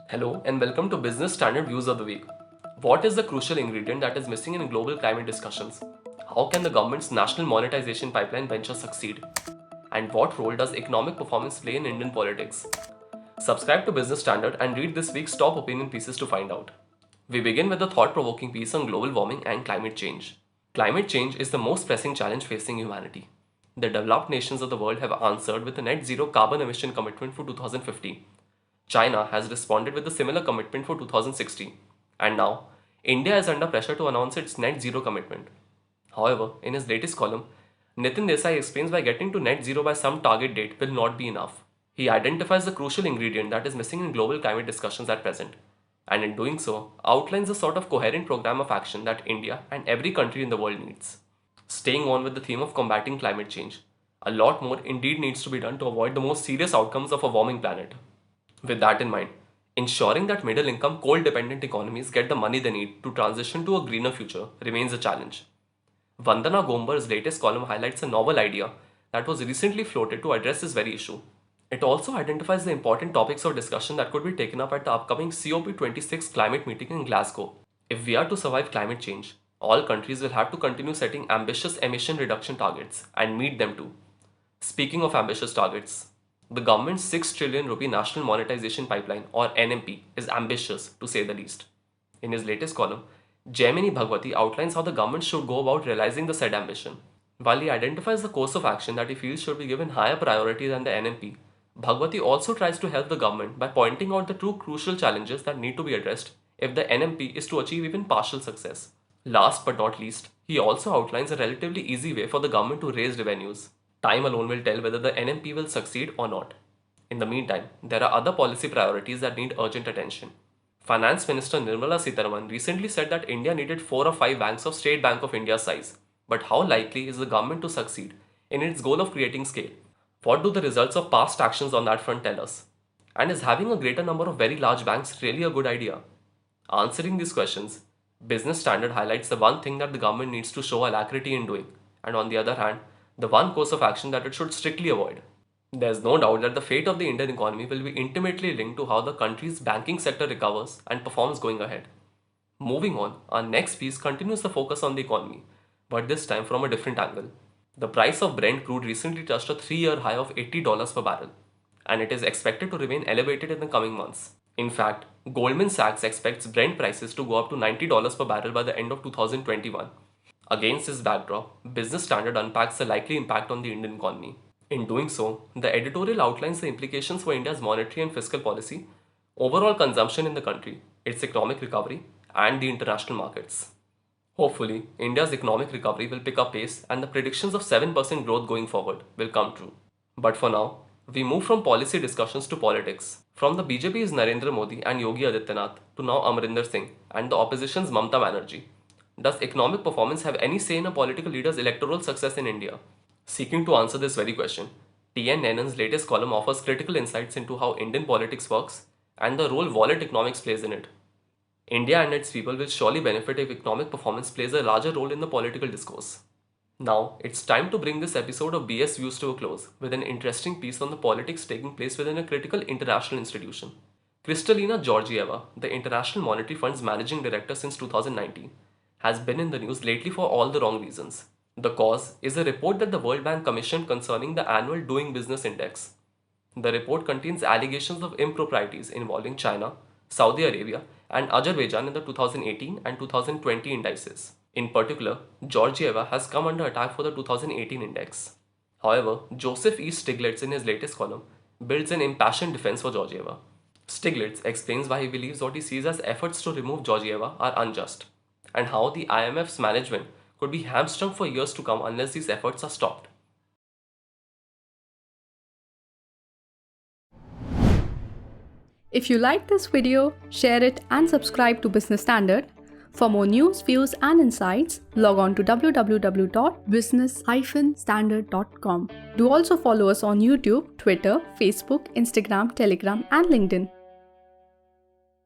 Hello and welcome to Business Standard Views of the Week. What is the crucial ingredient that is missing in global climate discussions? How can the government's National Monetisation Pipeline venture succeed? And what role does economic performance play in Indian politics? Subscribe to Business Standard and read this week's top opinion pieces to find out. We begin with a thought-provoking piece on global warming and climate change. Climate change is the most pressing challenge facing humanity. The developed nations of the world have answered with a net zero carbon emission commitment for 2050. China has responded with a similar commitment for 2060, and now India is under pressure to announce its net zero commitment. However, in his latest column, Nitin Desai explains why getting to net zero by some target date will not be enough. He identifies the crucial ingredient that is missing in global climate discussions at present, and in doing so, outlines a sort of coherent program of action that India and every country in the world needs. Staying on with the theme of combating climate change, a lot more indeed needs to be done to avoid the most serious outcomes of a warming planet. With that in mind, ensuring that middle income, coal dependent economies get the money they need to transition to a greener future remains a challenge. Vandana Gombar's latest column highlights a novel idea that was recently floated to address this very issue. It also identifies the important topics of discussion that could be taken up at the upcoming COP26 climate meeting in Glasgow. If we are to survive climate change, all countries will have to continue setting ambitious emission reduction targets and meet them too. Speaking of ambitious targets, the government's 6 trillion rupee National Monetisation Pipeline or NMP is ambitious to say the least. In his latest column, Jaimini Bhagwati outlines how the government should go about realizing the said ambition. While he identifies the course of action that he feels should be given higher priority than the NMP, Bhagwati also tries to help the government by pointing out the two crucial challenges that need to be addressed if the NMP is to achieve even partial success. Last but not least, he also outlines a relatively easy way for the government to raise revenues. Time alone will tell whether the NMP will succeed or not. In the meantime, there are other policy priorities that need urgent attention. Finance Minister Nirmala Sitharaman recently said that India needed 4 or 5 banks of State Bank of India's size. But how likely is the government to succeed in its goal of creating scale? What do the results of past actions on that front tell us? And is having a greater number of very large banks really a good idea? Answering these questions, Business Standard highlights the one thing that the government needs to show alacrity in doing, and on the other hand, the one course of action that it should strictly avoid. There's no doubt that the fate of the Indian economy will be intimately linked to how the country's banking sector recovers and performs going ahead. Moving on, our next piece continues the focus on the economy, but this time from a different angle. The price of Brent crude recently touched a 3-year high of $80 per barrel, and it is expected to remain elevated in the coming months. In fact, Goldman Sachs expects Brent prices to go up to $90 per barrel by the end of 2021. Against this backdrop, Business Standard unpacks the likely impact on the Indian economy. In doing so, the editorial outlines the implications for India's monetary and fiscal policy, overall consumption in the country, its economic recovery, and the international markets. Hopefully, India's economic recovery will pick up pace and the predictions of 7% growth going forward will come true. But for now, we move from policy discussions to politics. From the BJP's Narendra Modi and Yogi Adityanath to now Amarinder Singh and the opposition's Mamta Banerjee. Does economic performance have any say in a political leader's electoral success in India? Seeking to answer this very question, T.N. Nenan's latest column offers critical insights into how Indian politics works and the role wallet economics plays in it. India and its people will surely benefit if economic performance plays a larger role in the political discourse. Now, it's time to bring this episode of BS Views to a close with an interesting piece on the politics taking place within a critical international institution. Kristalina Georgieva, the International Monetary Fund's managing director since 2019, has been in the news lately for all the wrong reasons. The cause is a report that the World Bank commissioned concerning the annual Doing Business Index. The report contains allegations of improprieties involving China, Saudi Arabia, and Azerbaijan in the 2018 and 2020 indices. In particular, Georgieva has come under attack for the 2018 index. However, Joseph E. Stiglitz in his latest column builds an impassioned defense for Georgieva. Stiglitz explains why he believes what he sees as efforts to remove Georgieva are unjust, and how the IMF's management could be hamstrung for years to come unless these efforts are stopped. If you like this video, share it and subscribe to Business Standard. For more news, views and insights, log on to www.business-standard.com. Do also follow us on YouTube, Twitter, Facebook, Instagram, Telegram and LinkedIn.